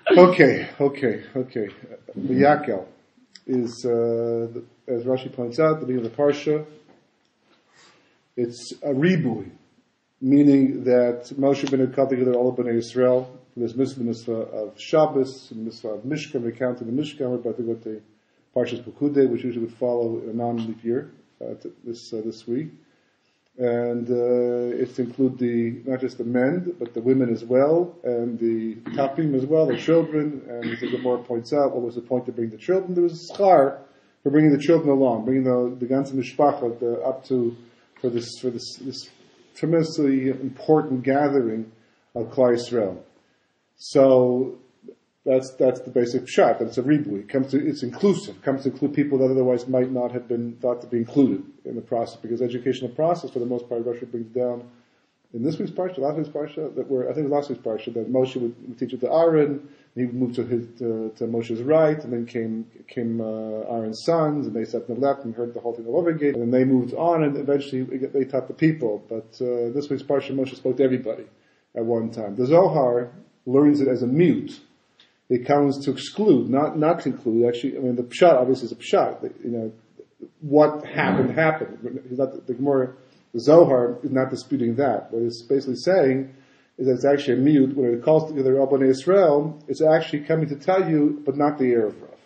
Okay. Vayakhel is, as Rashi points out, the beginning of the PARSHA. It's a ribui, meaning that Moshe ben called together all of Bnei Yisrael. There's the mitzvah of Shabbos, the mitzvah of Mishkan, recounting the Mishkan. We're about to go to Parshas Perkudei, which usually would follow a non-leap year this week. And it's to include not just the men, but the women as well, and the tapim as well, the children. And as the Gemara points out, what was the point to bring the children? There was a schar for bringing the children along, bringing the ganze mishpacha up to for this tremendously important gathering of Klal Yisrael. So that's the basic shot. That it's a ribui. It's inclusive. It comes to include people that otherwise might not have been thought to be included in the process, because educational process, for the most part, Rashi brings down in this week's parsha, last week's parsha, that Moshe would teach it to Aaron. He would move to Moshe's right, and then came Aaron's sons, and they sat on the left and heard the whole thing all over again. And then they moved on, and eventually they taught the people. But this week's parsha, Moshe spoke to everybody at one time. The Zohar learns it as a mute. It comes to exclude, not to include. Actually, I mean, the pshat obviously is a pshat. What happened. He's not, the Gemara, the Zohar is not disputing that. What it's basically saying is that it's actually a mute. When it calls together all Bnei Yisrael, it's actually coming to tell you, but not the Erev Rav.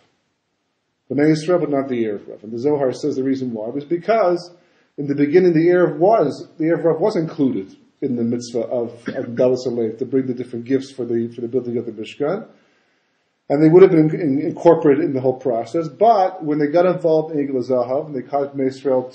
Bnei Yisrael, but not the Erev Rav. And the Zohar says the reason why was because in the beginning the Erev Rav was included in the mitzvah of Dalas Alev to bring the different gifts for the building of the Mishkan. And they would have been incorporated in the whole process. But when they got involved in Egel Zahav, and they caused Bnei Yisrael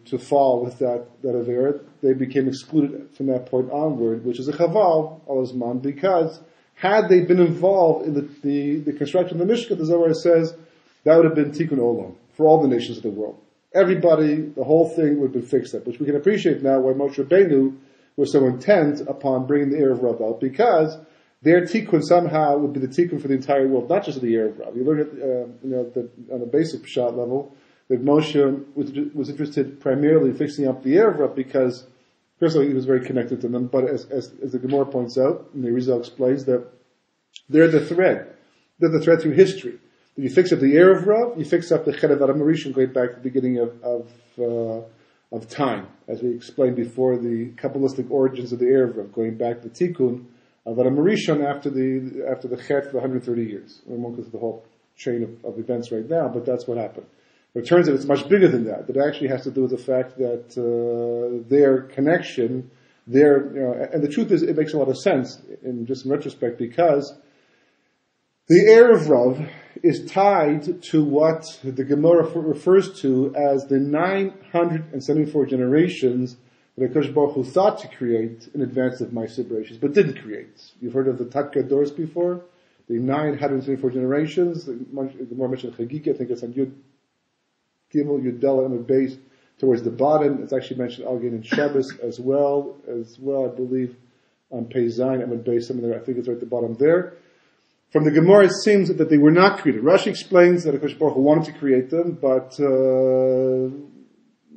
to fall with that Avera, they became excluded from that point onward, which is a chaval, al-Azman, because had they been involved in the construction of the Mishkan, the Zohar says, that would have been Tikkun Olam for all the nations of the world. Everybody, the whole thing would have been fixed up, which we can appreciate now why Moshe Rabbeinu was so intent upon bringing the Erev Rav out, because their tikkun somehow would be the tikkun for the entire world, not just the Erev Rav. You learn it, on a basic pshat level, that Moshe was interested primarily in fixing up the Erev Rav because, first of all, he was very connected to them, but as the Gemara points out, and the Rizal explains that they're the thread. They're the thread through history. If you fix up the Erev Rav, you fix up the Cherev Adam Rishon going back to the beginning of time, as we explained before, the Kabbalistic origins of the Erev Rav, going back to Tikkun of Adam Rishon after the Chet for 130 years. We won't go through the whole chain of events right now, but that's what happened. But it turns out it's much bigger than that. That actually has to do with the fact that their connection, and the truth is, it makes a lot of sense in retrospect, because the Erev Rav is tied to what the Gemara refers to as the 974 generations that HaKadosh Baruch Hu thought to create in advance of my separations, but didn't create. You've heard of the Tat Doris before? The 974 generations. The Gemara mentioned Chagigah, I think it's on Yud Gimel, Yud Dalet, and base towards the bottom. It's actually mentioned again in Shabbos as well, I believe, on Pei Zayin, and base, something there, I think it's right at the bottom there. From the Gemara, it seems that they were not created. Rashi explains that HaKadosh Baruch Hu wanted to create them, but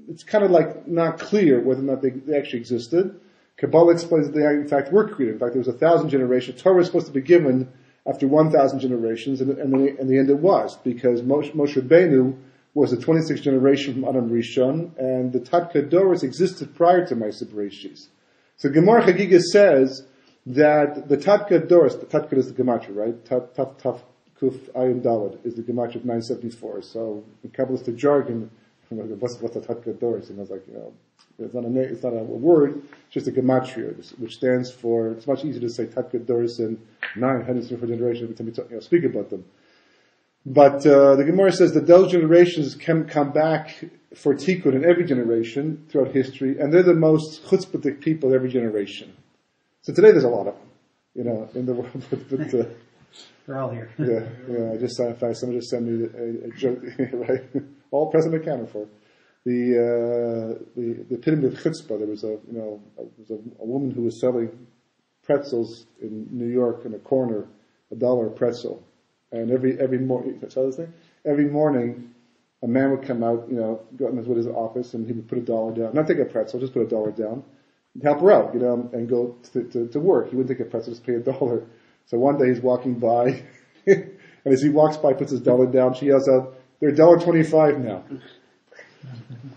it's kind of like not clear whether or not they actually existed. Kabbalah explains that they in fact were created. In fact, there was 1,000 generations. Torah was supposed to be given after 1,000 generations, and in the end it was, because Moshe Rabbeinu was the 26th generation from Adam Rishon, and the Tat Doris existed prior to my Bereshis. So Gemara Chagigah says that the Tat Doris, the Tat is the Gematria, right? Tat Kuf Ayin Dalad is the Gematria of 974. So in Kabbalistic jargon, what's the Tat Doris? And I was like, it's not a word, it's just a Gematria, which stands for, it's much easier to say Tat Doris in 974 generations every time we speak about them. But the Gemara says that those generations can come back for tikkun in every generation throughout history, and they're the most chutzpahdik people of every generation. So today there's a lot of them, in the world. But, they're all here. Yeah. I just saw, in fact, someone just sent me a joke, right? All present and accounted for. The epitome of chutzpah. There was a woman who was selling pretzels in New York in a corner, $1 a pretzel. And every morning, every morning, a man would come out, go in his office, and he would put $1 down. Not take a pretzel, just put $1 down, and help her out, and go to work. He wouldn't take a pretzel, just pay $1. So one day he's walking by, and as he walks by, puts his dollar down, she yells out, "They're $1.25 now."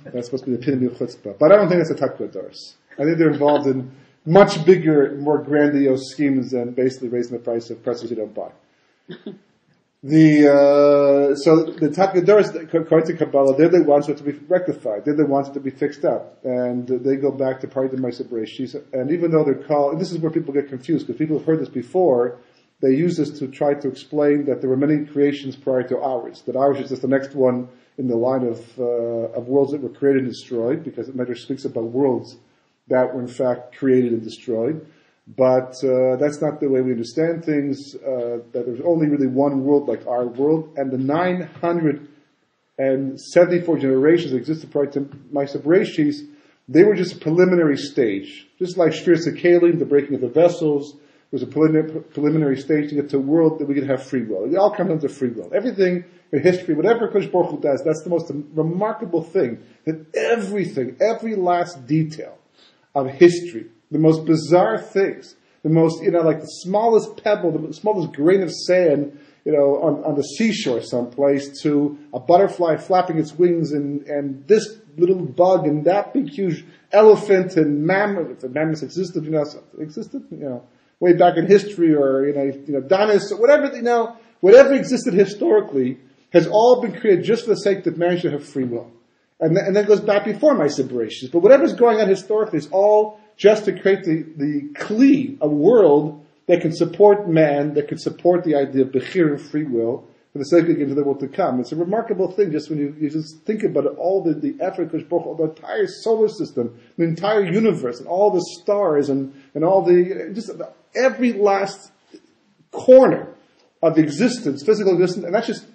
That's supposed to be the epitome of chutzpah. But I don't think that's a takvadoros. I think they're involved in much bigger, more grandiose schemes than basically raising the price of pretzels you don't buy. So the takvadoros, according to Kabbalah, they're the ones who have to be rectified. They're the ones who have to be fixed up. And they go back to part of the Ma'aseh Bereshis. And even though they're called, and this is where people get confused, because people have heard this before, they use this to try to explain that there were many creations prior to ours. That ours is just the next one in the line of worlds that were created and destroyed, because the Medrash speaks about worlds that were in fact created and destroyed. But that's not the way we understand things, that there's only really one world like our world, and the 974 generations that existed prior to Ma'aseh Bereshis, they were just a preliminary stage. Just like Shviras HaKelim, the breaking of the vessels, was a preliminary stage to get to a world that we could have free will. It all comes down to free will. Everything in history, whatever Kodesh Baruch Hu does, that's the most remarkable thing, that everything, every last detail of history, the most bizarre things, the most, like the smallest pebble, the smallest grain of sand, on the seashore someplace, to a butterfly flapping its wings and this little bug and that big huge elephant and mammoth, if the mammoths existed, way back in history, or, dinosaurs, whatever existed historically has all been created just for the sake that man should have free will. And that goes back before Ma'aseh Bereshis. But whatever's going on historically is all just to create the kli, a world that can support man, that can support the idea of bechir and free will for the sake of getting to the world to come. It's a remarkable thing just when you just think about it, all the effort, the entire solar system, the entire universe, and all the stars and all just every last corner of existence, physical existence, and that's just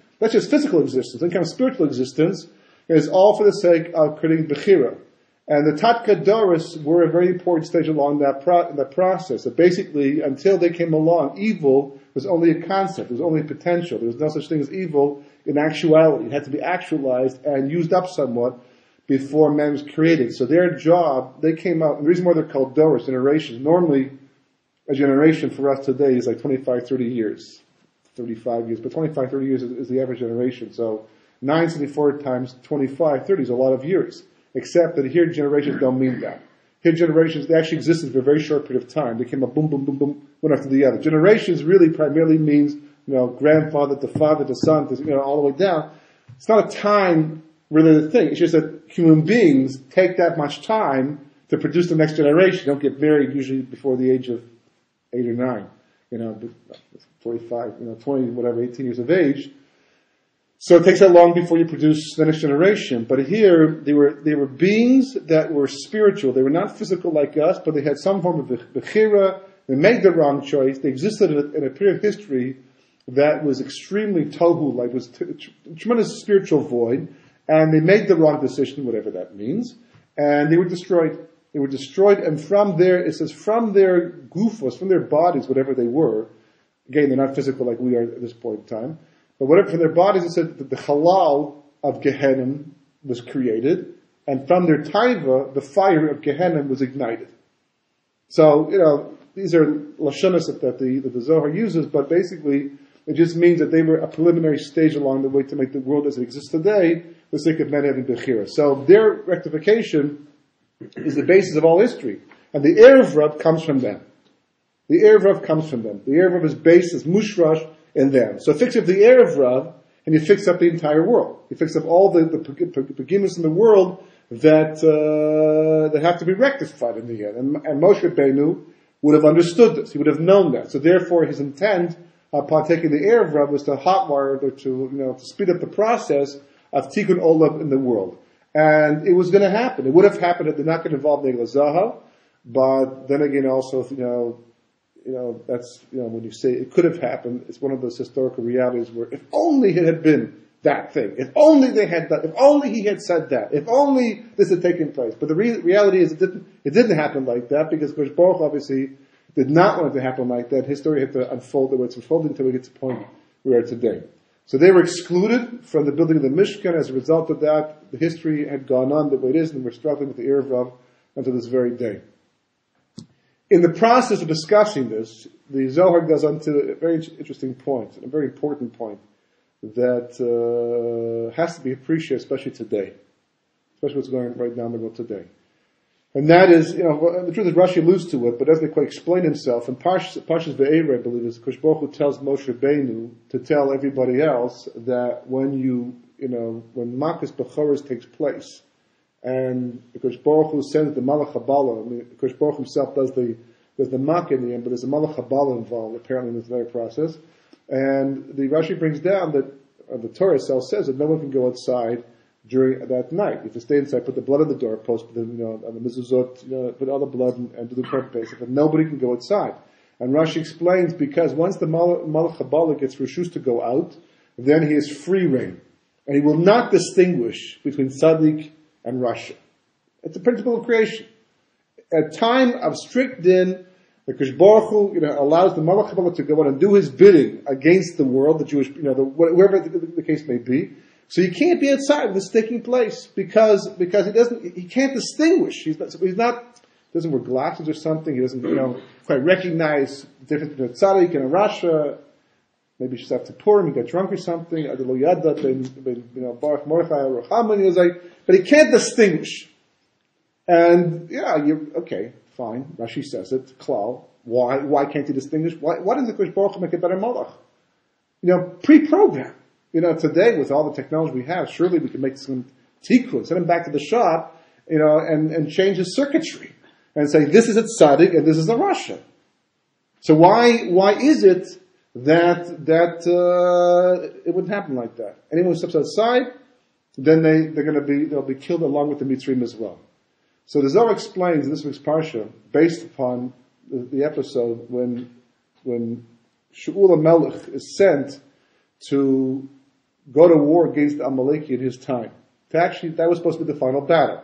physical existence, and kind of spiritual existence, is all for the sake of creating bechira. And the takvadoros were a very important stage along that process. So basically, until they came along, evil was only a concept, it was only a potential. There was no such thing as evil in actuality. It had to be actualized and used up somewhat before man was created. So their job, they came out, and the reason why they're called doros, generations, normally a generation for us today is like 25, 30 years, 35 years, but 25, 30 years is the average generation. So 974 times 25, 30 is a lot of years. Except that here generations don't mean that. Here generations, they actually existed for a very short period of time. They came up boom, boom, boom, boom, one after the other. Generations really primarily means, grandfather to father to son to, all the way down. It's not a time related thing. It's just that human beings take that much time to produce the next generation. They don't get married usually before the age of 8 or 9, 45, 20, whatever, 18 years of age. So it takes that long before you produce the next generation. But here, they were beings that were spiritual. They were not physical like us, but they had some form of bechira. They made the wrong choice. They existed in a period of history that was extremely tohu, like was tremendous spiritual void. And they made the wrong decision, whatever that means. And they were destroyed. They were destroyed, and from it says, from their gufos, from their bodies, whatever they were, again, they're not physical like we are at this point in time, but whatever, from their bodies, it said that the halal of Gehenna was created, and from their taiva, the fire of Gehenna was ignited. So, these are lashonos that the Zohar uses, but basically, it just means that they were a preliminary stage along the way to make the world as it exists today, for the sake of men having bechira. So their rectification is the basis of all history. And the Erev Rav comes from them. The Erev Rav comes from them. The Erev Rav is based as mushrash in them. So fix up the Erev Rav, and you fix up the entire world. You fix up all the beginnings in the world that have to be rectified in the end. And Moshe Rabbeinu would have understood this. He would have known that. So therefore, his intent upon taking the Erev Rav was to hotwire or to speed up the process of Tikkun Olam in the world. And it was going to happen. It would have happened if they're not going to involve Negla Zaha. But then again, also, that's, when you say it could have happened, it's one of those historical realities where if only it had been that thing, if only they had that, if only he had said that, if only this had taken place. But the reality is it didn't happen like that, because Kodesh Baruch Hu obviously did not want it to happen like that. History had to unfold the way it's unfolding until we get to the point we are today. So they were excluded from the building of the Mishkan. As a result of that, the history had gone on the way it is, and we're struggling with the Erev Rav until this very day. In the process of discussing this, the Zohar goes on to a very interesting point, a very important point, that has to be appreciated, especially today. Especially what's going on right now in the world today. And that is, the truth is Rashi alludes to it, but doesn't quite explain himself. In Parshas Vayakhel, I believe, is Kosh Baruch Hu tells Moshe Rabbeinu to tell everybody else that when when Makas Bechoros takes place, and Kosh Baruch Hu sends the Malach Habala, Kosh Baruch Hu himself does the Makkah in the end, but there's a Malach Habala involved, apparently, in this very process. And the Rashi brings down that, the Torah itself says that no one can go outside during that night. You have to stay inside, put the blood on the doorpost, put on the mezuzot, put all the blood and do the prayer basic, but nobody can go outside. And Rashi explains because once the Malach Habala gets reshus to go out, then he has free reign. And he will not distinguish between tzaddik and rasha. It's a principle of creation. At time of strict din, the Kosh Baruch Hu, allows the Malach Habala to go out and do his bidding against the world, the Jewish, wherever the case may be. So you can't be outside when this is taking place because he can't distinguish. He doesn't wear glasses or something. He doesn't, quite recognize the difference between a tzaddik and a rasha. Maybe just after Purim, he got drunk or something. But he can't distinguish. And okay, fine. Rashi says it. Klal. Why can't he distinguish? Why doesn't the Kosh Baruch Hu make a better malach? Pre-programmed. Today with all the technology we have, surely we can make some tikkun, send him back to the shop, and change his circuitry and say this is a tzaddik and this is a rasha. So why is it that it wouldn't happen like that? Anyone who steps outside, then they'll be killed along with the Mitzrayim as well. So the Zohar explains in this week's Parsha, based upon the episode when Shaul HaMelech is sent to go to war against Amalek in his time. Actually, that was supposed to be the final battle.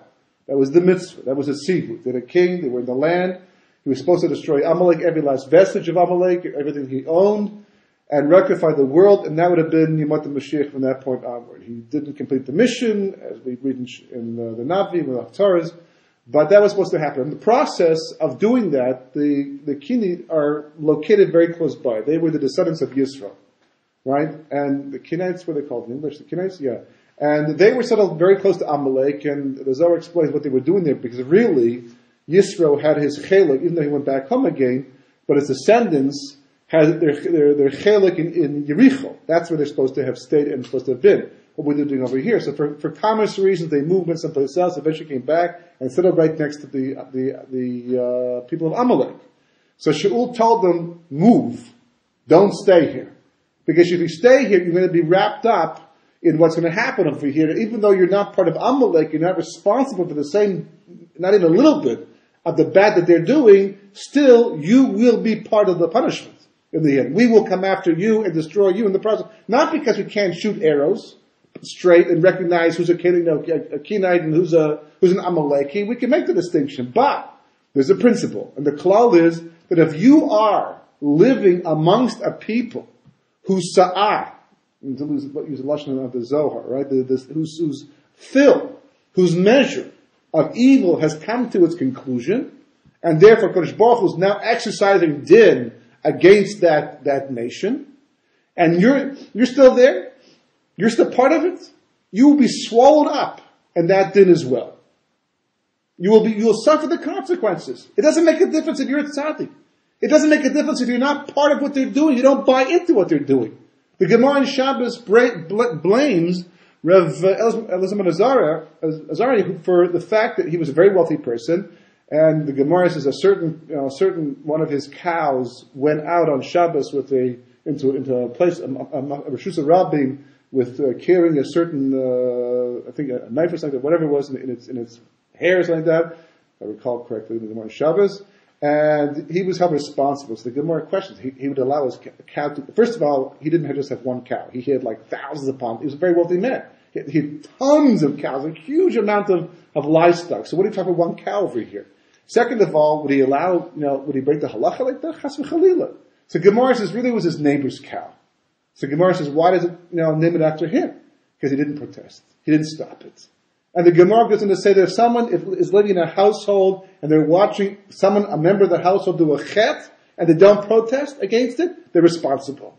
That was the mitzvah. That was a sivut. They had a king. They were in the land. He was supposed to destroy Amalek, every last vestige of Amalek, everything he owned, and rectify the world. And that would have been Yemot Mashiach from that point onward. He didn't complete the mission, as we read in the Navi, with Haftarahs, but that was supposed to happen. In the process of doing that, the Kini are located very close by. They were the descendants of Yisrael. Right? And the Kenites, what are they called in English? The Kenites? Yeah. And they were settled very close to Amalek, and the Zohar explains what they were doing there, because really, Yisro had his chelik, even though he went back home again, but his descendants had their chelik in Yericho. That's where they're supposed to have stayed and supposed to have been. What we're doing over here. So for commerce reasons, they moved went someplace else, eventually came back, and settled right next to the people of Amalek. So Shaul told them, move. Don't stay here. Because if you stay here, you're going to be wrapped up in what's going to happen over here. Even though you're not part of Amalek, you're not responsible for the same, not even a little bit, of the bad that they're doing, still you will be part of the punishment in the end. We will come after you and destroy you in the process. Not because we can't shoot arrows straight and recognize who's a Kenite and who's an Amaleki. We can make the distinction. But there's a principle. And the klal is that if you are living amongst a people whose sa'ah, to use the lashon of the Zohar, right? Whose fill, whose measure of evil has come to its conclusion, and therefore Kodesh Baruch Hu is now exercising din against that nation, and you're still there, you're still part of it, you will be swallowed up in that din as well. You will suffer the consequences. It doesn't make a difference if you're a tzaddik. It doesn't make a difference if you're not part of what they're doing. You don't buy into what they're doing. The Gemara in Shabbos blames Rav Elazar Azariah for the fact that he was a very wealthy person, and the Gemara says a certain one of his cows went out on Shabbos into a place, a Reshus Rabbi, with carrying a certain I think a knife or something, whatever it was in its hair or something like that. If I recall correctly, the Gemara in Shabbos. And he was held responsible. So the Gemara questions. He would allow his cow to... First of all, he didn't just have one cow. He had like thousands upon... He was a very wealthy man. He had tons of cows, a huge amount of livestock. So what are you talking about one cow over here? Second of all, would he allow, would he break the halacha like that? Chas v'chalila. So Gemara says really it was his neighbor's cow. So Gemara says, why does it, name it after him? Because he didn't protest. He didn't stop it. And the Gemara goes on to say that if someone is living in a household and they're watching a member of the household do a chet, and they don't protest against it, they're responsible.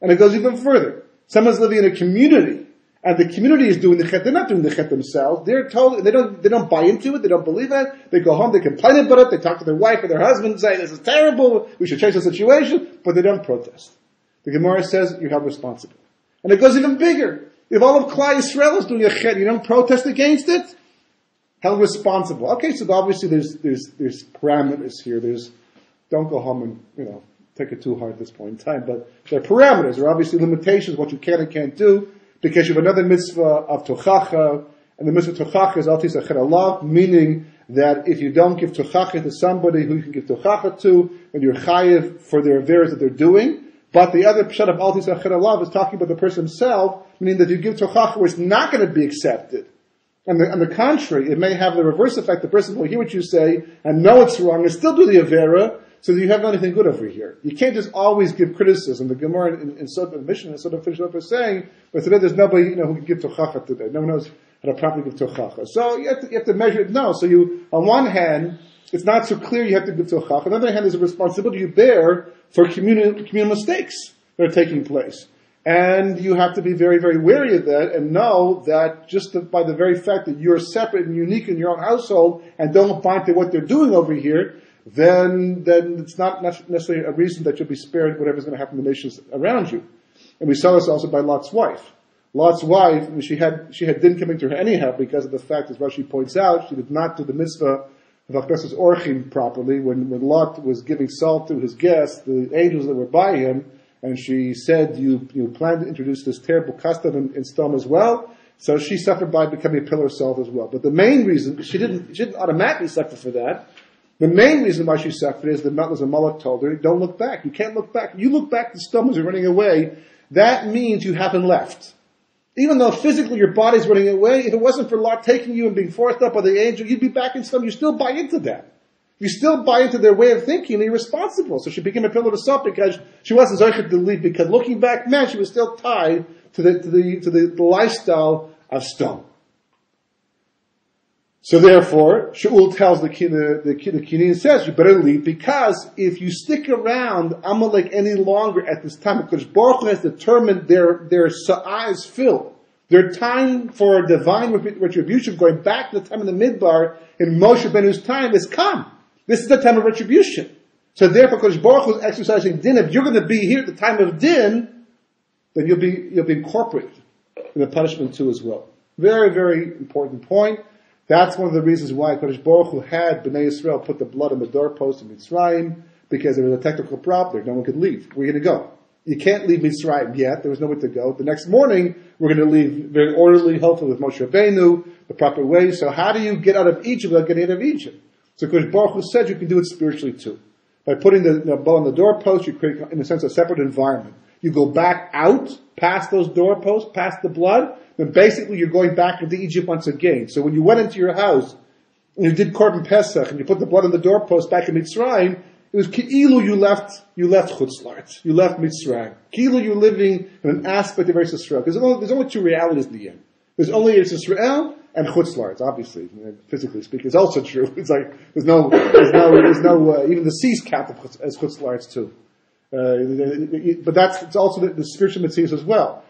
And it goes even further. Someone's living in a community, and the community is doing the chet. They're not doing the chet themselves. They're told, they don't buy into it, they don't believe it. They go home, they complain about it, they talk to their wife or their husband, say, this is terrible, we should change the situation, but they don't protest. The Gemara says, you're held responsible. And it goes even bigger. If all of Klal Yisrael is doing a chet, you don't protest against it, held responsible. Okay, so obviously there's parameters here. Don't go home and, take it too hard at this point in time, but there are parameters. There are obviously limitations, what you can and can't do, because you have another mitzvah of tochacha, and the mitzvah of tochacha is al tisach Allah, meaning that if you don't give tochacha to somebody who you can give tochacha to, then you're chayiv for their affairs that they're doing. But the other pshat of al tisach Allah is talking about the person himself, meaning that you give tochacha where it's not going to be accepted. On the contrary, it may have the reverse effect. The person will hear what you say and know it's wrong and still do the avera, so that you have anything good over here. You can't just always give criticism. The Gemara in Sod of Mishnah sort of finished up by saying, but today there's nobody, who can give tochacha today. No one knows how to properly give tochacha. So you have to measure it now. So on one hand, it's not so clear you have to give tochacha. On the other hand, there's a responsibility you bear for communal mistakes that are taking place. And you have to be very, very wary of that and know that just by the very fact that you're separate and unique in your own household and don't bind to what they're doing over here, then it's not necessarily a reason that you'll be spared whatever's going to happen to the nations around you. And we saw this also by Lot's wife. Lot's wife, she had din coming to her anyhow because of the fact, as Rashi points out, she did not do the mitzvah of Aknesses Orchim properly. When Lot was giving salt to his guests, the angels that were by him, and she said, you plan to introduce this terrible custom in Sodom as well. So she suffered by becoming a pillar of salt as well. But the main reason, she didn't automatically suffer for that. The main reason why she suffered is that Melech Malach told her, don't look back. You can't look back. You look back, the Sodom is running away. That means you haven't left. Even though physically your body's running away, if it wasn't for Lot taking you and being forced up by the angel, you'd be back in Sodom. You still buy into that. You still buy into their way of thinking, and you're responsible. So she became a pillar of salt because she wasn't zeichet to leave, because looking back, man, she was still tied to the lifestyle of Sodom. So therefore, Shaul tells the Kini and says, you better leave, because if you stick around Amalek any longer at this time, because Baruch Hu has determined their sa'ah is filled. Their time for divine retribution, going back to the time of the Midbar, in Moshe Rabbeinu's time, has come. This is the time of retribution. So therefore, because Baruch Hu is exercising din, if you're going to be here at the time of din, then you'll be incorporated in the punishment too as well. Very, very important point. That's one of the reasons why Kadosh Baruch Hu had Bnei Yisrael put the blood on the doorpost of Mitzrayim, because there was a technical problem there. No one could leave. Where are you going to go? You can't leave Mitzrayim yet. There was nowhere to go. The next morning, we're going to leave very orderly, hopefully with Moshe Rabbeinu, the proper way. So how do you get out of Egypt without getting out of Egypt? So Kadosh Baruch Hu said you can do it spiritually too. By putting the blood on the doorpost, you create, in a sense, a separate environment. You go back out, past those doorposts, past the blood, then basically you're going back into Egypt once again. So when you went into your house, and you did Korban Pesach, and you put the blood on the doorpost back in Mitzrayim, it was Ki'ilu you left Chutz La'aretz. You left Mitzrayim. Ki'ilu you're living in an aspect of Eretz Yisrael. There's only two realities in the end. There's only Eretz Yisrael and Chutz La'aretz, obviously, physically speaking. It's also true. It's like, there's no, even the seas count as Chutz La'aretz too. But it's also the spiritual mitzvahs as well.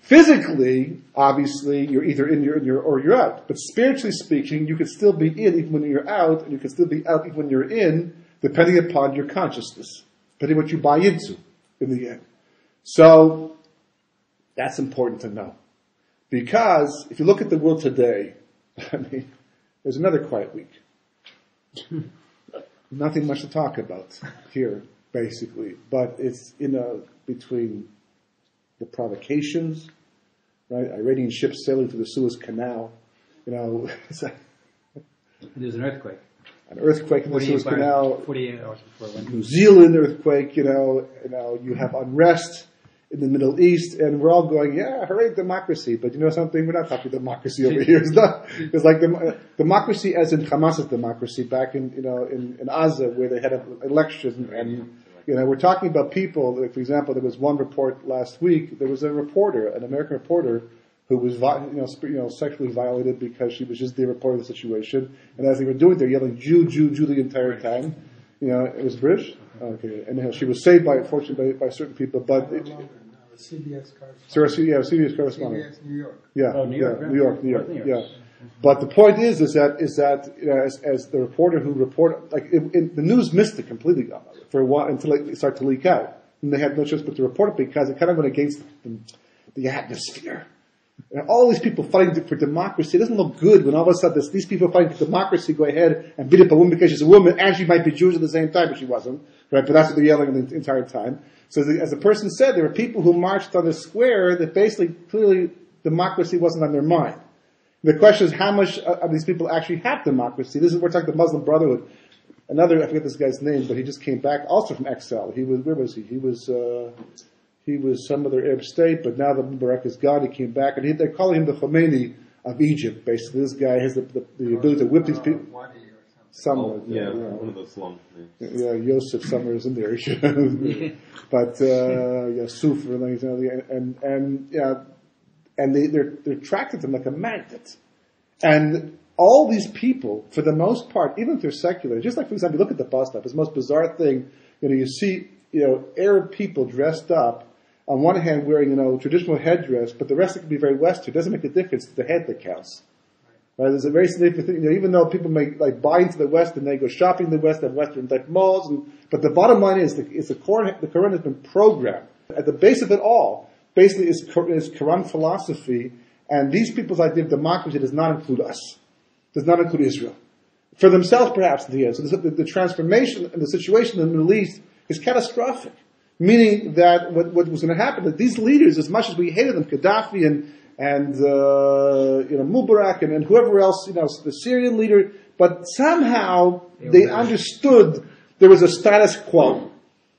Physically, obviously, you're either in or you're out. But spiritually speaking, you can still be in even when you're out, and you can still be out even when you're in, depending upon your consciousness, depending on what you buy into in the end. So, that's important to know. Because if you look at the world today, there's another quiet week. Nothing much to talk about here, basically. But it's, between the provocations, right? Iranian ships sailing through the Suez Canal, it's like, there's an earthquake. An earthquake in the Suez Canal. 48 hours before. New Zealand earthquake, you have unrest in the Middle East, and we're all going, yeah, hooray, democracy. But you know something? We're not talking democracy over here. It's like democracy as in Hamas's democracy back in Gaza, where they had an election, and we're talking about people. Like, for example, there was one report last week. There was an American reporter, who was sexually violated because she was just there reporting the situation. And as they were doing it, they're yelling Jew, Jew, Jew the entire time. It was British? Okay. And she was saved fortunately by certain people, but CBS correspondent. CBS correspondent. CBS New York. Yeah, New York, New York. Yeah. But the point is that as the reporter who reported, the news missed it completely for a while until it started to leak out. And they had no choice but to report it because it kind of went against the atmosphere. And all these people fighting for democracy, it doesn't look good when all of a sudden these people fighting for democracy go ahead and beat up a woman because she's a woman and she might be Jewish at the same time, but she wasn't. Right? But that's what they're yelling the entire time. So as the person said, there were people who marched on the square that basically clearly democracy wasn't on their mind. The question is how much of these people actually have democracy. We're talking the Muslim Brotherhood. I forget this guy's name, but he just came back also from exile. Where was he? He was some other Arab state, but now the Mubarak is gone. He came back, and they're calling him the Khomeini of Egypt. Basically, this guy has the ability to whip these people. One of those long names. Yeah, Yosef somewhere is in there. But Yusuf, and they're attracted to him like a magnet. And all these people, for the most part, even if they're secular, just like, for example, you look at the bus stop, it's the most bizarre thing. You see, Arab people dressed up, on one hand wearing, traditional headdress, but the rest of it can be very Western. It doesn't make a difference. It's the head that counts. Right? There's a very significant thing, even though people may buy into the West and they go shopping in the West, have Western type malls, but the bottom line is the Quran has been programmed. At the base of it all, basically is Quran philosophy, and these people's idea of democracy does not include us. Does not include Israel. For themselves, perhaps, in the end. So the transformation and the situation in the Middle East is catastrophic. Meaning that what was going to happen, that these leaders, as much as we hated them, Gaddafi and Mubarak and whoever else, the Syrian leader, but somehow they understood there was a status quo.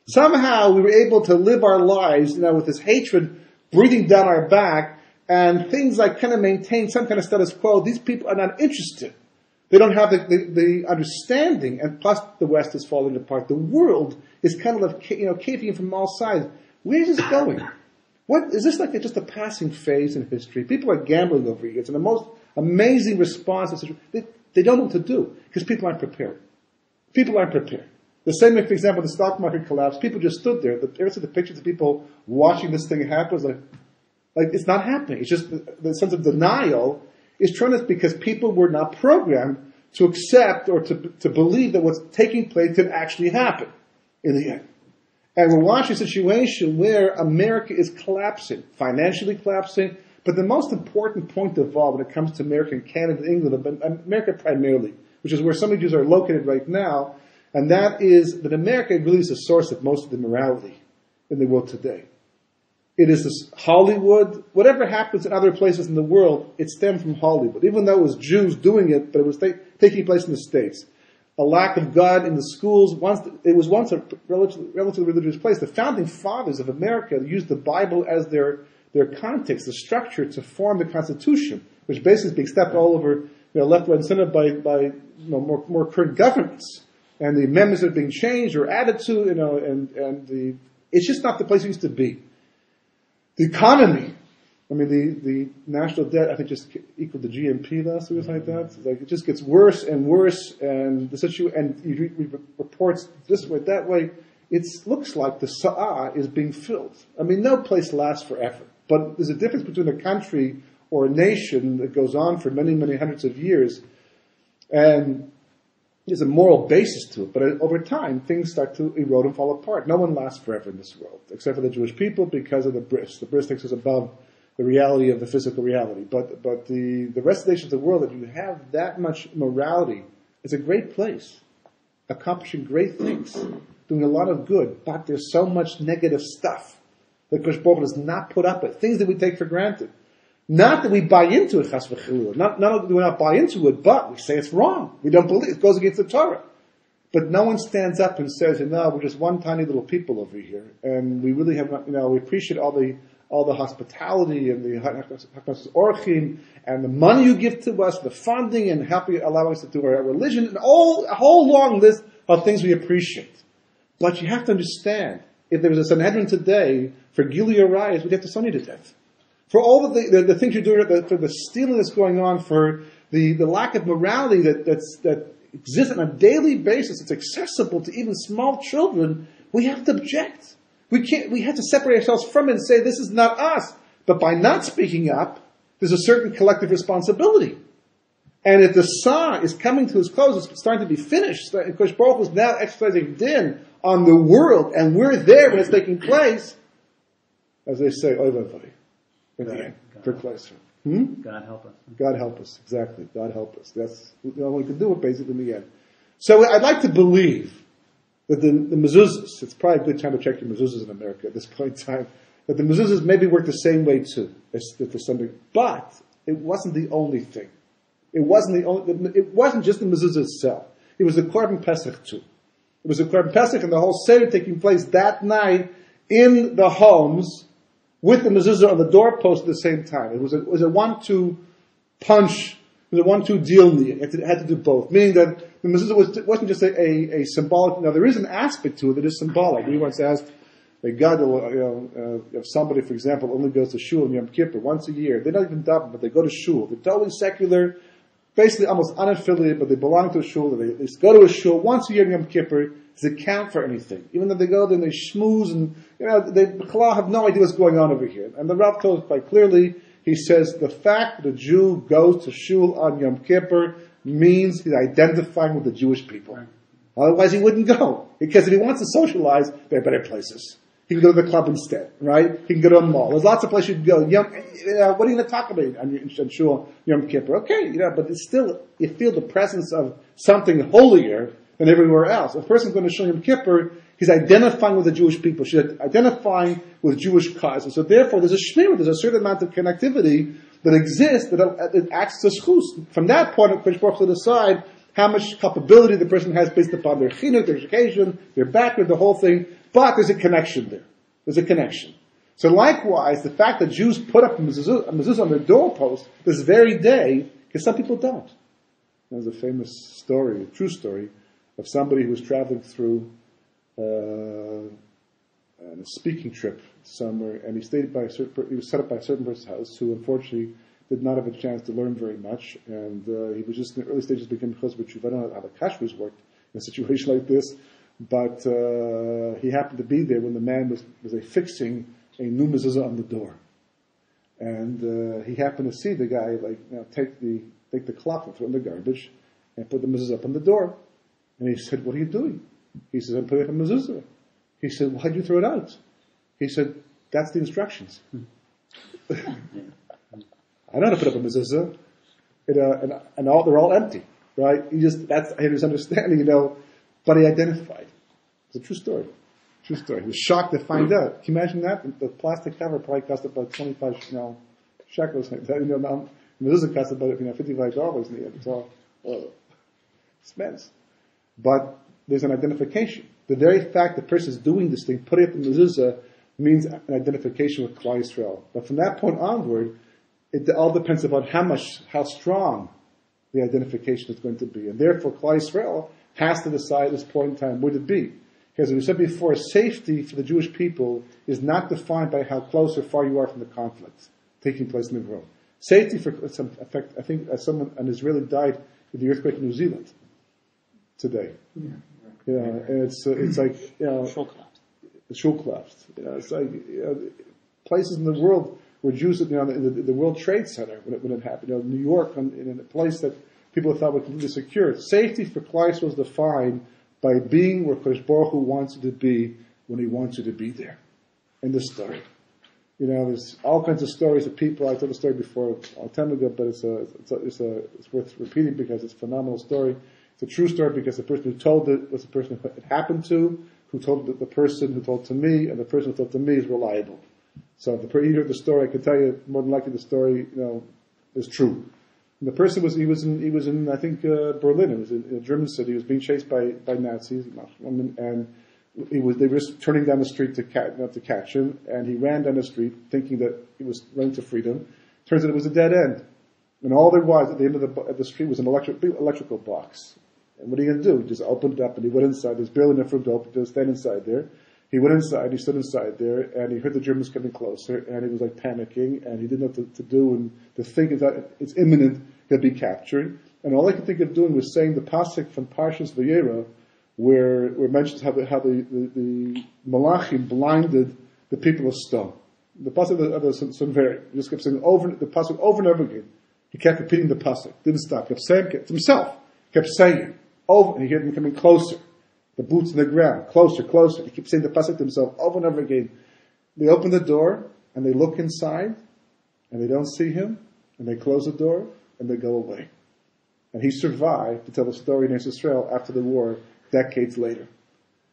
Somehow we were able to live our lives, with this hatred breathing down our back, and things like kind of maintain some kind of status quo. These people are not interested. They don't have the understanding, and plus the West is falling apart. The world is kind of caving in from all sides. Where is this going? What is this like? Just a passing phase in history? People are gambling over it. It's the most amazing response. They don't know what to do because people aren't prepared. People aren't prepared. The same way, for example, the stock market collapsed. People just stood there. Ever see the pictures of people watching this thing happen? It's like it's not happening. It's just the sense of denial is tremendous because people were not programmed to accept or to believe that what's taking place could actually happen in the end. And we're watching a situation where America is collapsing, financially collapsing, but the most important point of all when it comes to America and Canada and England, but America primarily, which is where some of Jews are located right now, and that is that America really is the source of most of the morality in the world today. It is this Hollywood. Whatever happens in other places in the world, it stemmed from Hollywood. Even though it was Jews doing it, but it was taking place in the States. A lack of God in the schools. It was once a relatively religious place. The founding fathers of America used the Bible as their context, the structure to form the Constitution, which basically is being stepped all over, left, right, and center by more current governments. And the amendments that are being changed or added to, it's just not the place it used to be. The economy, the national debt, I think, just equaled the GNP last week or something like that. It just gets worse and worse, and the situation, and you read reports this way, that way. It looks like the Sa'ah is being filled. No place lasts forever. But there's a difference between a country or a nation that goes on for many, many hundreds of years, and there's a moral basis to it, but over time, things start to erode and fall apart. No one lasts forever in this world, except for the Jewish people because of the bris. The bris takes us above the reality of the physical reality. But the rest of the nations of the world, if you have that much morality, it's a great place, accomplishing great things, doing a lot of good, but there's so much negative stuff that Kosh Baruch does not put up with, things that we take for granted. Not that we buy into it, chas v'chilul. Not that we not buy into it, but we say it's wrong. We don't believe it. It goes against the Torah. But no one stands up and says, we're just one tiny little people over here, and we really have not, we appreciate all the hospitality and the orchim and the money you give to us, the funding and allowing us to do our religion, and a whole long list of things we appreciate. But you have to understand, if there was a Sanhedrin today for Gilead riots, we'd have to stone you to death. for all of the things you're doing, for the stealing that's going on, for the lack of morality that exists on a daily basis, it's accessible to even small children, we have to object. We have to separate ourselves from it and say, this is not us. But by not speaking up, there's a certain collective responsibility. And if the Sah is coming to his close, it's starting to be finished, and Kosh Baruch Hu is now exercising din on the world, and we're there when it's taking place, as they say, oy vey vey, in the end, for Kleister. God help us. God help us, exactly. God help us. That's all we can do it basically in the end. So I'd like to believe that the mezuzahs, it's probably a good time to check your mezuzahs in America at this point in time, that the mezuzahs maybe work the same way too, as the Sunday, but it wasn't the only thing. It wasn't just the mezuzah itself. It was the Korban Pesach too. It was the Korban Pesach and the whole Seder taking place that night in the homes with the mezuzah on the doorpost at the same time. It was a 1-2 punch. It was a 1-2 deal. It had to do both. Meaning that the mezuzah wasn't just a symbolic. Now there is an aspect to it that is symbolic. We once asked a God, if somebody, for example, only goes to shul on Yom Kippur once a year, they're not even davening, but they go to shul. They're totally secular, basically almost unaffiliated, but they belong to a shul. They go to a shul once a year on Yom Kippur. Does it count for anything? Even though they go there and they schmooze and, they have no idea what's going on over here. And the Rav told us quite clearly, he says, the fact that a Jew goes to shul on Yom Kippur means he's identifying with the Jewish people. Right. Otherwise he wouldn't go. Because if he wants to socialize, there are better places. He can go to the club instead, right? He can go to a mall. There's lots of places you can go. What are you going to talk about on shul Yom Kippur? Okay, but it's still, you feel the presence of something holier than everywhere else. If a person's going to shul Yom Kippur, he's identifying with the Jewish people. She's identifying with Jewish causes. So therefore, there's a shmir, there's a certain amount of connectivity that exists that acts as schus. From that point, Kosh Baruch Hu will decide how much culpability the person has based upon their chinuch, their education, their background, the whole thing. But there's a connection there. There's a connection. So likewise, the fact that Jews put up a mezuzah on their doorpost this very day, because some people don't. There's a famous story, a true story, of somebody who was traveling through on a speaking trip somewhere, and he was set up by a certain person's house who unfortunately did not have a chance to learn very much, and he was just in the early stages of becoming chosed b'tshuva. I don't know how the kashrus worked in a situation like this, but he happened to be there when the man was affixing a new mezuzah on the door, and he happened to see the guy take the cloth and throw it in the garbage and put the mezuzah up on the door. And he said, "What are you doing?" He said, "I'm putting up a mezuzah." He said, "Why'd you throw it out?" He said, "That's the instructions." I know how to put up a mezuzah, and they're all empty, right? That's his understanding, but he identified. It's a true story. True story. He was shocked to find out. Can you imagine that? The plastic cover probably cost about 25, shekels. Now, mezuzah cost about, $55 in the end. It's all, expense. But there's an identification. The very fact the person is doing this thing, putting up the mezuzah, means an identification with Klal Yisrael. But from that point onward, it all depends upon how strong the identification is going to be. And therefore, Klal Yisrael has to decide at this point in time would it be. Because as we said before, safety for the Jewish people is not defined by how close or far you are from the conflict taking place in the world. Safety, for some effect, I think an Israeli died in the earthquake in New Zealand today. Yeah, and it's like the shul collapsed. It's like places in the world where Jews, in the World Trade Center when it happened. New York, in a place that people thought was completely secure. Safety for Klal was defined by being where Kosh Baruch Hu wants you to be when He wants you to be there. In this story, there's all kinds of stories of people. I told the story before a long time ago, but it's worth repeating because it's a phenomenal story. It's a true story because the person who told it was the person who it happened to, who told the person who told to me, and the person who told to me is reliable. So if you heard the story, I can tell you more than likely the story, is true. And the person was in I think Berlin. It was in a German city. He was being chased by Nazis, and they were turning down the street to catch him, and he ran down the street thinking that he was running to freedom. Turns out it was a dead end, and all there was at the end of the street was an electrical box. And what are you going to do? He just opened it up and he went inside. There's barely enough room to stand inside there. He went inside, he stood inside there, and he heard the Germans coming closer, and he was like panicking, and he didn't know what to do, and to think is that it's imminent, he'll be captured. And all I could think of doing was saying the pasuk from Parshas Vayakhel, where it mentions how the Malachim blinded the people of stone. The pasuk of the Sunveri, he just kept saying the pasuk over and over again. He kept repeating the pasuk, didn't stop, kept saying it to himself, kept saying it over, and he heard him coming closer. The boots in the ground, closer, closer. He keeps saying the pasuk to himself over and over again. They open the door, and they look inside, and they don't see him, and they close the door, and they go away. And he survived to tell the story in Israel after the war, decades later.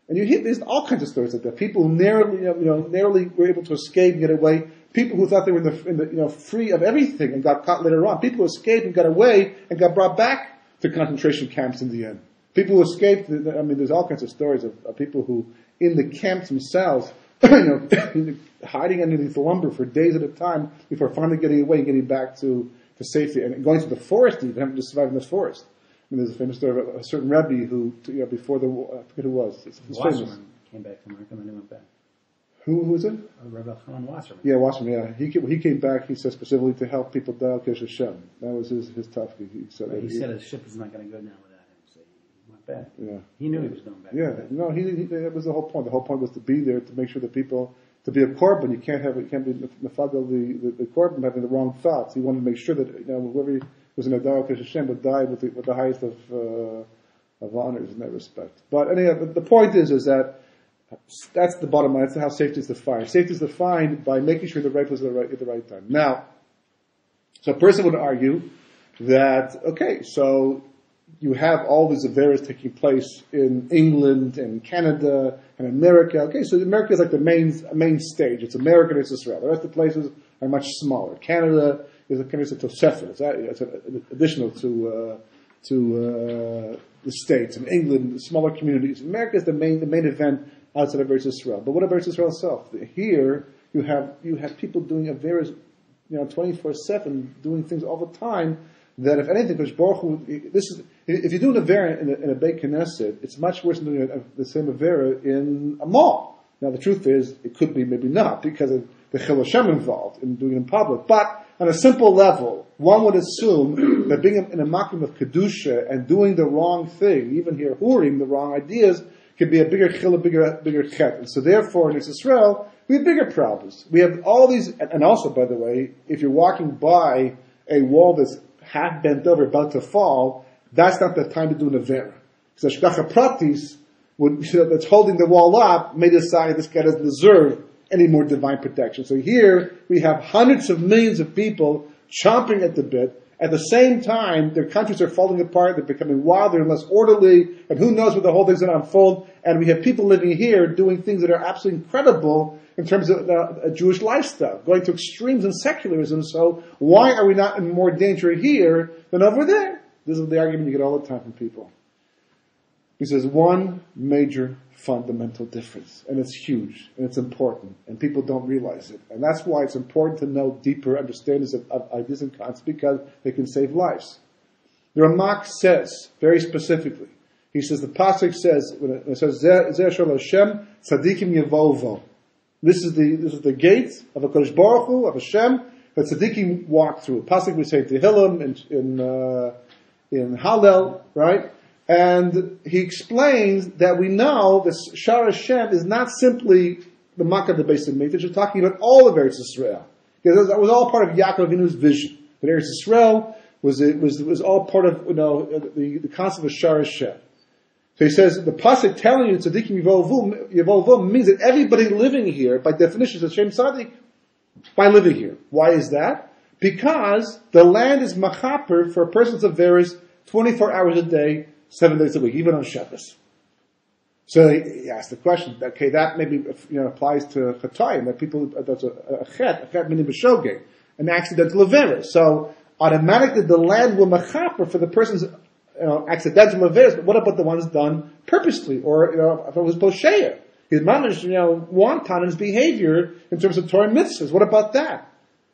And you hear, there's all kinds of stories like that. People who narrowly were able to escape and get away. People who thought they were in the free of everything and got caught later on. People who escaped and got away and got brought back to concentration camps in the end. People who escaped, there's all kinds of stories of people who, in the camps themselves, hiding underneath the lumber for days at a time before finally getting away and getting back to safety, and going to the forest even, having to survive in the forest. There's a famous story of a certain Rabbi who, before the war, I forget who it was. Wasserman came back to America and then he went back. Who was it? Rabbi Wasserman. Yeah, Wasserman, yeah. He came back, he said, specifically to help people die al Hashem. That was his tafkid. He said his ship is not going to go now without him, so he went back. Yeah. He knew he was going back. Yeah, no, that was the whole point. The whole point was to be there to make sure that people, to be a korban, you can't be nefagel the korban having the wrong thoughts. He wanted to make sure that whoever was in a die al Hashem would die with the highest of honors in that respect. But anyhow, the point is that that's the bottom line. That's how safety is defined. Safety is defined by making sure the right place at the right time. Now, so a person would argue that, okay, so you have all these affairs taking place in England and Canada and America. Okay, so America is like the main stage. It's America and it's Israel. The rest of the places are much smaller. Canada is a kind of Tosefet. It's additional to the States. And England, the smaller communities. America is the main event outside of Eretz Israel. But what about Eretz Israel itself? Here, you have people doing affairs, 24/7, doing things all the time, that if anything, because Baruch Hu, if you do an avera in a Beit Knesset, it's much worse than doing the same avera in a mall. Now the truth is, it could be, maybe not, because of the Chil Hashem involved in doing it in public. But on a simple level, one would assume that being in a makom of Kedusha and doing the wrong thing, even here hurim, the wrong ideas, could be a bigger chil, a bigger chet. And so therefore, in Israel, we have bigger problems. We have all these, and also, by the way, if you're walking by a wall that's half bent over, about to fall, that's not the time to do an avera. Because Ashgacha Pratis, that's holding the wall up, may decide this guy doesn't deserve any more divine protection. So here, we have hundreds of millions of people chomping at the bit. At the same time, their countries are falling apart, they're becoming wilder and less orderly, and who knows what the whole thing's going to unfold. And we have people living here doing things that are absolutely incredible in terms of a Jewish lifestyle, going to extremes in secularism. So why are we not in more danger here than over there? This is the argument you get all the time from people. He says one major fundamental difference, and it's huge, and it's important, and people don't realize it. And that's why it's important to know deeper understandings of ideas and concepts, because they can save lives. The Ramak says, very specifically, he says, the Pasuk says, when it says, Zeh Shel Hashem, Tzadikim Yevovo. This is the gate of a Kodesh Baruch Hu, of Hashem, that Tzadikim walk through. Pasuk we say Tehillim in Hallel, right? And he explains that we know that Shar Hashem is not simply the Makkah, the Beis Hamikdash. We're talking about all of Eretz Israel. Because that was all part of Yaakov Avinu's vision. That Eretz Israel was all part of the concept of Shar Hashem. So he says the pasuk telling you Tzadikim Yevovu means that everybody living here, by definition, is a Shem Tzadik by living here. Why is that? Because the land is machaper for persons of various 24 hours a day, 7 days a week, even on Shabbos. So he asked the question, okay, that maybe applies to Chatayim, that people, that's a chet meaning b'shogeg, an accidental avera. So automatically the land will machaper for the person's accidental averas, but what about the ones done purposely, or if it was posheya? His mamish, wanton in his behavior in terms of Torah mitzvahs. What about that?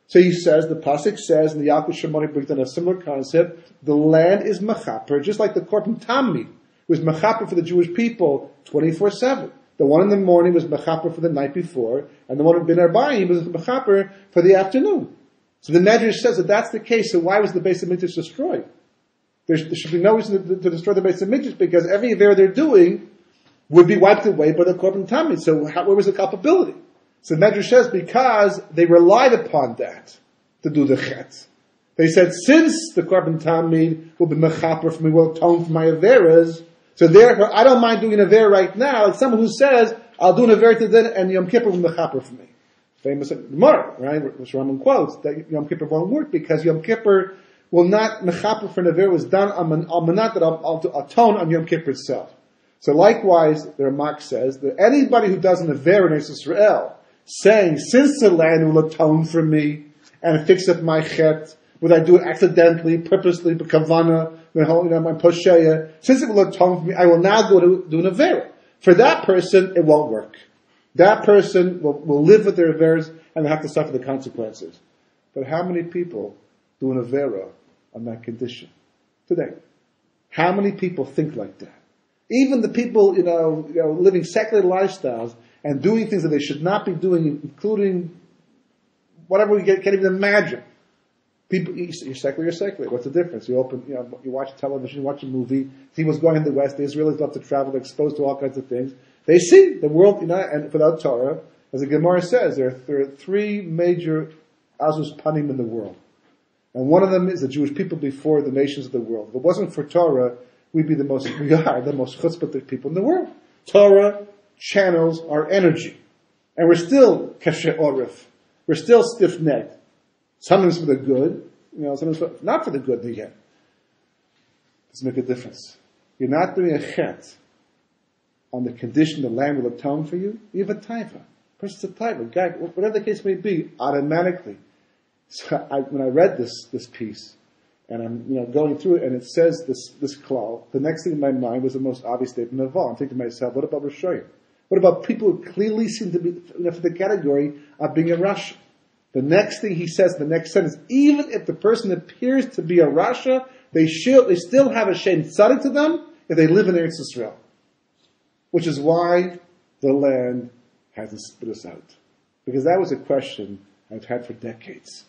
So he says, the pasuk says, and the Yaakov SHMOT brings down a similar concept, the land is machaper, just like the korban tamid was machaper for the Jewish people 24/7. The one in the morning was mechaper for the night before, and the one in bin Arbayim was mechaper for the afternoon. So the Medrash says that that's the case. So why was the Beis Hamikdash destroyed? There should be no reason to destroy the Beis Hamikdash because every Avera they're doing would be wiped away by the Korban Tamid. So where was the culpability? So the Medrash says because they relied upon that to do the Chet. They said since the Korban Tamid will be mechaper for me, will atone for my Averas, so therefore I don't mind doing an Avera right now. It's someone who says I'll do an Avera today and Yom Kippur will be mechaper for me. Famous Gemara, right? Which Rambam quotes that Yom Kippur won't work because Yom Kippur will not mechaper for an Avera was done on manat that I'll atone on Yom Kippur itself. So likewise, the Ramak says that anybody who does an Avera in Israel, saying, since the land will atone for me and fix up my chet, would I do it accidentally, purposely, b'kavana, my posheya, since it will atone for me, I will now go to do an Avera. For that person, it won't work. That person will live with their Averas and they'll have to suffer the consequences. But how many people do an Avera on that condition today? How many people think like that? Even the people, living secular lifestyles and doing things that they should not be doing, including whatever we can't even imagine. People, you're secular, What's the difference? You open, you watch television, you watch a movie, see what's going on in the West. The Israelis love to travel, they're exposed to all kinds of things. They see the world, and without Torah, as the Gemara says, there are three major azus panim in the world. And one of them is the Jewish people before the nations of the world. If it wasn't for Torah, we are the most chutzpah people in the world. Torah channels our energy. And we're still kasher orif. We're still stiff-necked. Sometimes for the good, sometimes not for the good again. Does it make a difference? You're not doing a chet on the condition the land will atone for you. You have a taiva. Person's a taiva. Guy, whatever the case may be, automatically. So when I read this piece, and I'm going through it, and it says this klal, the next thing in my mind was the most obvious statement of all. I'm thinking to myself, what about Rishoyim? What about people who clearly seem to be for the category of being a Rasha? The next thing he says, the next sentence, even if the person appears to be a Rasha, they still have a Shem Tzaddik to them if they live in Eretz Yisrael. Which is why the land hasn't spit us out. Because that was a question I've had for decades.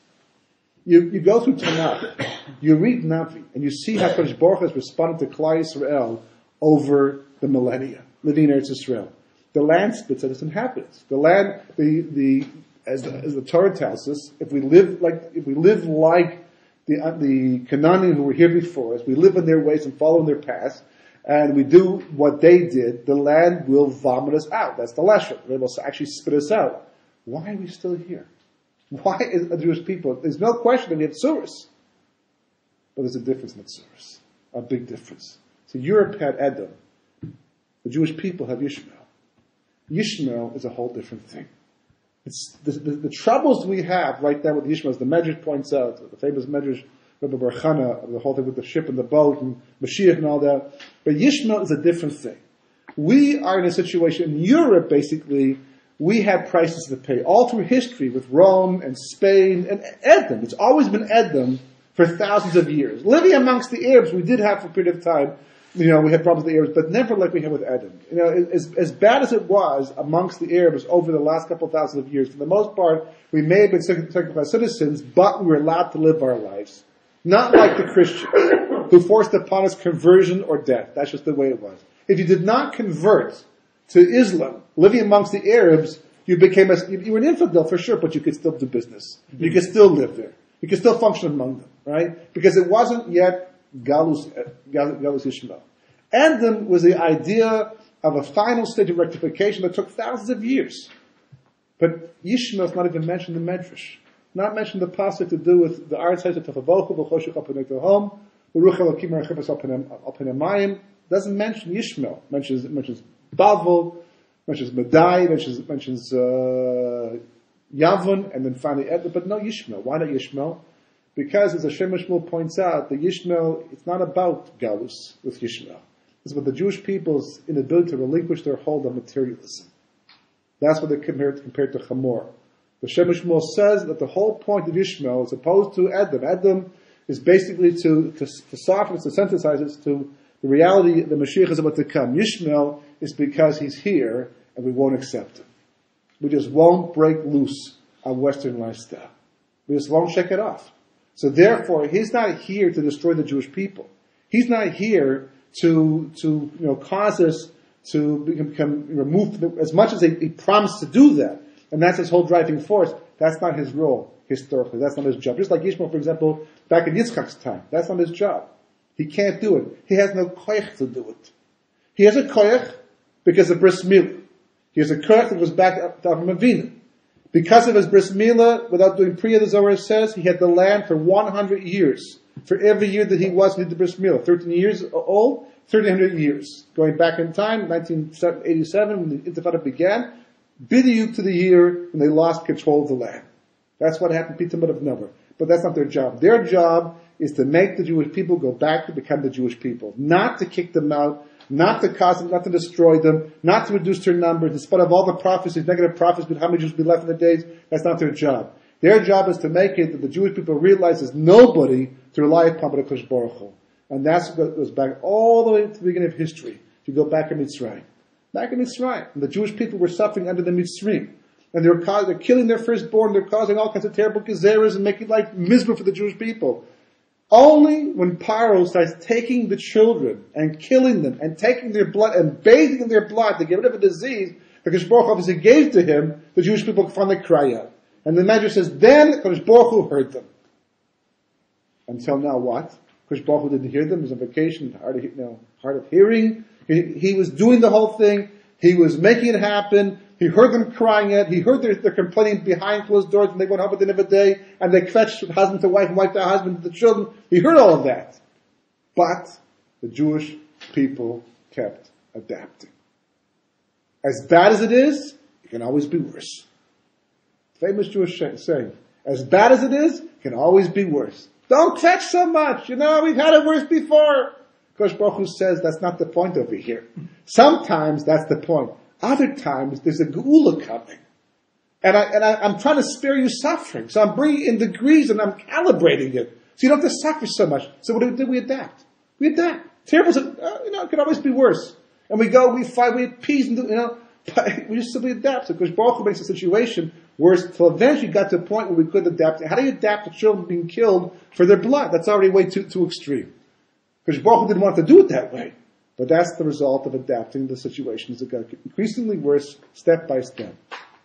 You go through Tanakh, you read Navi, and you see how Kadosh Baruch Hu has responded to Klal Yisrael over the millennia, living in Eretz Yisrael. The land spits out its inhabitants. The land, as the Torah tells us, if we live like the Canaanim who were here before us, we live in their ways and follow in their paths, and we do what they did, the land will vomit us out. That's the lesson. It will actually spit us out. Why are we still here? Why is the Jewish people? There's no question that we have tsuris. But there's a difference in the tsuris. A big difference. So Europe had Edom. The Jewish people have Yishmael. Yishmael is a whole different thing. It's the troubles we have right now with Yishmael, as the Medrash points out, the famous Medrash, Rabbi Barchana, the whole thing with the ship and the boat and Mashiach and all that. But Yishmael is a different thing. We are in a situation, in Europe basically, we have prices to pay all through history with Rome and Spain and Edom. It's always been Edom for thousands of years. Living amongst the Arabs, we did have for a period of time, we had problems with the Arabs, but never like we had with Edom. As bad as it was amongst the Arabs over the last couple of thousands of years, for the most part, we may have been second-class citizens, but we were allowed to live our lives. Not like the Christians, who forced upon us conversion or death. That's just the way it was. If you did not convert to Islam, living amongst the Arabs, you were an infidel for sure, but you could still do business. You could still live there. You could still function among them, right? Because it wasn't yet Galus Yishmael. Edom was the idea of a final stage of rectification that took thousands of years. But Yishmael is not even mentioned in the Medrash. Not mentioned in the pasuk to do with the Aretz Hayis Tafavochu v'choshech al pnei tehom u'ruch elokim merchebes al pnei mayim. Doesn't mention Yishmael. Mentions Bavel, mentions Medai, mentions Yavon, and then finally Edom, but no Yishmael. Why not Yishmael? Because, as SHMOT points out, the Yishmael, it's not about Galus with Yishmael. It's about the Jewish people's inability to relinquish their hold on materialism. That's what they compared to Chamor. The SHMOT says that the whole point of Yishmael, as opposed to Edom, Edom is basically to soften it, to sensitize it to the reality the Mashiach is about to come. Yishmael is because he's here, and we won't accept it. We just won't break loose on Western lifestyle. We just won't shake it off. So therefore, he's not here to destroy the Jewish people. He's not here to cause us to become removed as much as he promised to do that. And that's his whole driving force. That's not his role, historically. That's not his job. Just like Yishmael, for example, back in Yitzchak's time. That's not his job. He can't do it. He has no koyach to do it. He has a koyach because of bris milah. He has a koyach that was back up to Avraham Avinu. Because of his bris milah, without doing priya, the Zohar says, he had the land for 100 years. For every year that he did the bris milah. 13 years old, 1,300 years. Going back in time, 1987, when the Intifada began, bidiyuk to the year when they lost control of the land. That's what happened, Pitamut of Nover. But that's not their job. Their job is to make the Jewish people go back to become the Jewish people. Not to kick them out, not to cause them, not to destroy them, not to reduce their numbers, in spite of all the prophecies, negative prophecies, but how many Jews will be left in the days. That's not their job. Their job is to make it that the Jewish people realize there's nobody to rely upon but HaKadosh Baruch Hu. And that's what goes back all the way to the beginning of history. If you go back in Mitzrayim. Back in Mitzrayim, the Jewish people were suffering under the Mitzrayim. And they're killing their firstborn, they're causing all kinds of terrible gezeras and making life miserable for the Jewish people. Only when Paro starts taking the children and killing them and taking their blood and bathing in their blood to get rid of a disease that Kodesh Baruch Hu obviously gave to him, the Jewish people finally cry out. And the Medrash says, then Kodesh Baruch Hu heard them. Until now what? Kodesh Baruch Hu didn't hear them. He was on vacation, hard of hearing. He was doing the whole thing. He was making it happen. He heard them crying it. He heard their complaining behind closed doors when they went home at the end of the day and they fetched from husband to wife and wife to husband to the children. He heard all of that. But the Jewish people kept adapting. As bad as it is, it can always be worse. Famous Jewish saying, as bad as it is, it can always be worse. Don't fetch so much. We've had it worse before. Kodesh Baruch Hu says that's not the point over here. Sometimes that's the point. Other times there's a geula coming. And I'm trying to spare you suffering. So I'm bringing in degrees and I'm calibrating it. So you don't have to suffer so much. So what do? We adapt. We adapt. Terrible, it could always be worse. And we go, we fight, we appease, we just simply adapt. So Kodesh Baruch Hu makes the situation worse till eventually got to a point where we could adapt. How do you adapt to children being killed for their blood? That's already way too extreme. Because Baruch Hu didn't want to do it that way. But that's the result of adapting the situations that got increasingly worse step by step.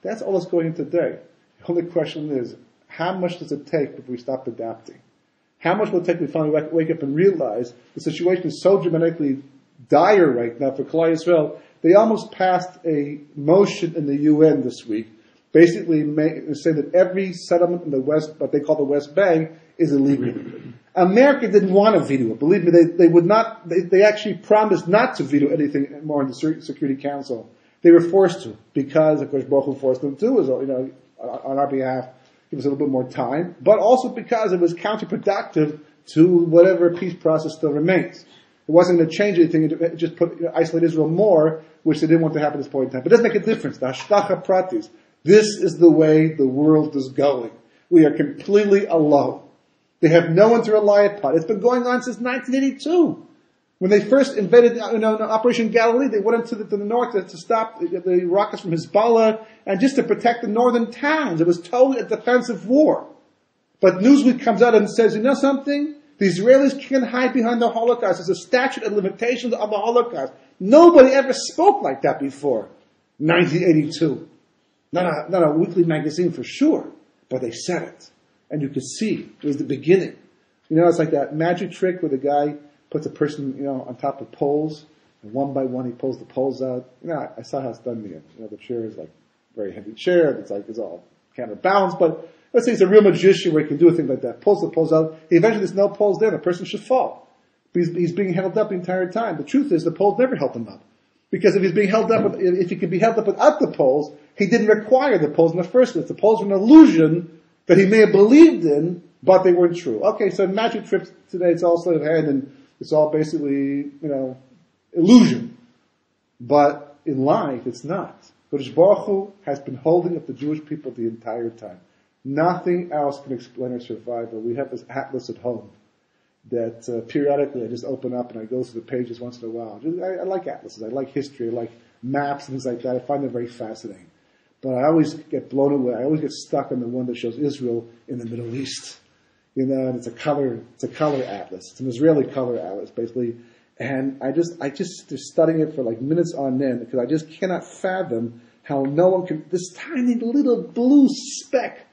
That's all that's going on today. The only question is, how much does it take if we stop adapting? How much will it take if we finally wake up and realize the situation is so dramatically dire right now for Klal Yisrael? They almost passed a motion in the UN this week, basically saying that every settlement in the West, what they call the West Bank, is illegal. America didn't want to veto it. Believe me, they would not. They actually promised not to veto anything more in the Security Council. They were forced to because, of course, Baruch Hu forced them to, on our behalf, give us a little bit more time, but also because it was counterproductive to whatever peace process still remains. It wasn't going to change anything. It just isolate Israel more, which they didn't want to happen at this point in time. But it doesn't make a difference. The hashtacha pratis. This is the way the world is going. We are completely alone. They have no one to rely upon. It's been going on since 1982. When they first invaded Operation Galilee, they went into the north to stop the rockets from Hezbollah and just to protect the northern towns. It was totally a defensive war. But Newsweek comes out and says, you know something? The Israelis can't hide behind the Holocaust. There's a statute of limitations of the Holocaust. Nobody ever spoke like that before. 1982. Not a weekly magazine for sure. But they said it. And you could see it was the beginning. It's like that magic trick where the guy puts a person, on top of poles, and one by one he pulls the poles out. I saw how it's done again. The chair is like a very heavy chair. It's all counterbalanced. But let's say it's a real magician where he can do a thing like that. Pulls the poles out. Eventually there's no poles there. The person should fall. He's being held up the entire time. The truth is the poles never held him up. Because if he's being held up, if he could be held up without the poles, he didn't require the poles in the first place. The poles were an illusion that he may have believed in, but they weren't true. Okay, so magic tricks today, it's all sleight of hand and it's all basically, illusion. But in life, it's not. Kodesh Baruch Hu has been holding up the Jewish people the entire time. Nothing else can explain our survival. We have this atlas at home that periodically I just open up and I go through the pages once in a while. I like atlases. I like history. I maps and things like that. I find them very fascinating. But I always get blown away. I always get stuck on the one that shows Israel in the Middle East. And it's a color atlas. It's an Israeli color atlas, basically. And I just studying it for like minutes on end because I just cannot fathom how no one can, this tiny little blue speck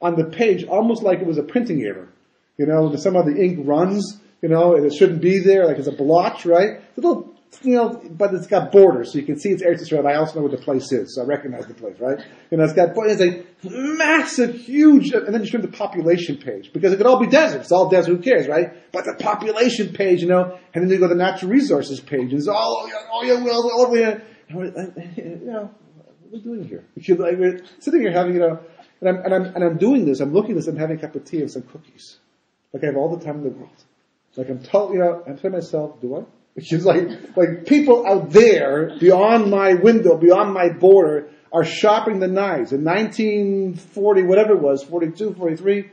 on the page, almost like it was a printing error. Some of the ink runs, and it shouldn't be there, like it's a blotch, right? It's a little, but it's got borders, so you can see it's Eretz Yisrael. I also know where the place is, so I recognize the place, right? It's got, it's a massive, huge, and then you show the population page, because it could all be desert. It's all desert, who cares, right? But the population page, and then you go to the natural resources page, and it's all your wells, all over here. What are we doing here? We're sitting here having, and I'm doing this, I'm looking at this, I'm having a cup of tea and some cookies. Like I have all the time in the world. Like I'm told, I'm saying to myself, do I? It's like people out there, beyond my window, beyond my border, are shopping the knives. In 1940, whatever it was, 42, 43,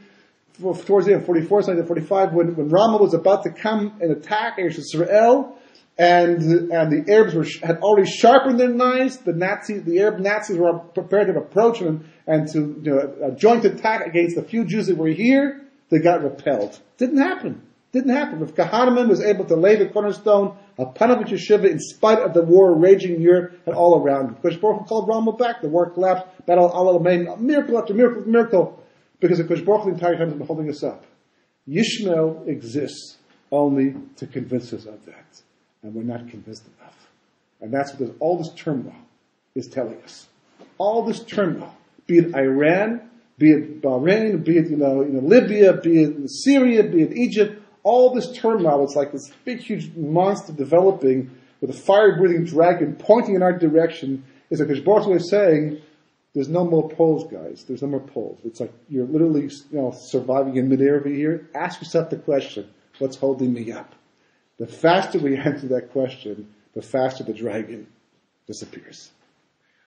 towards the end, 44, 45, when Rama was about to come and attack Israel, and the Arabs had already sharpened their knives, the Arab Nazis were prepared to approach them and to, a joint attack against the few Jews that were here, they got repelled. Didn't happen. If Kahneman was able to lay the cornerstone of Panovich Yeshiva in spite of the war raging in Europe and all around him. Because Baruch Hu called Rama back, the war collapsed, battle Allah made miracle after miracle after miracle. Because the Baruch Hu the entire time has been holding us up. Yishmael exists only to convince us of that. And we're not convinced enough. And that's what all this turmoil is telling us. All this turmoil, be it Iran, be it Bahrain, be it Libya, be it Syria, be it Egypt, all this turmoil, it's like this big, huge monster developing with a fire-breathing dragon pointing in our direction, is like Baruch Hu is saying, there's no more poles, guys. There's no more poles. It's like you're literally surviving in midair over here. Ask yourself the question, what's holding me up? The faster we answer that question, the faster the dragon disappears.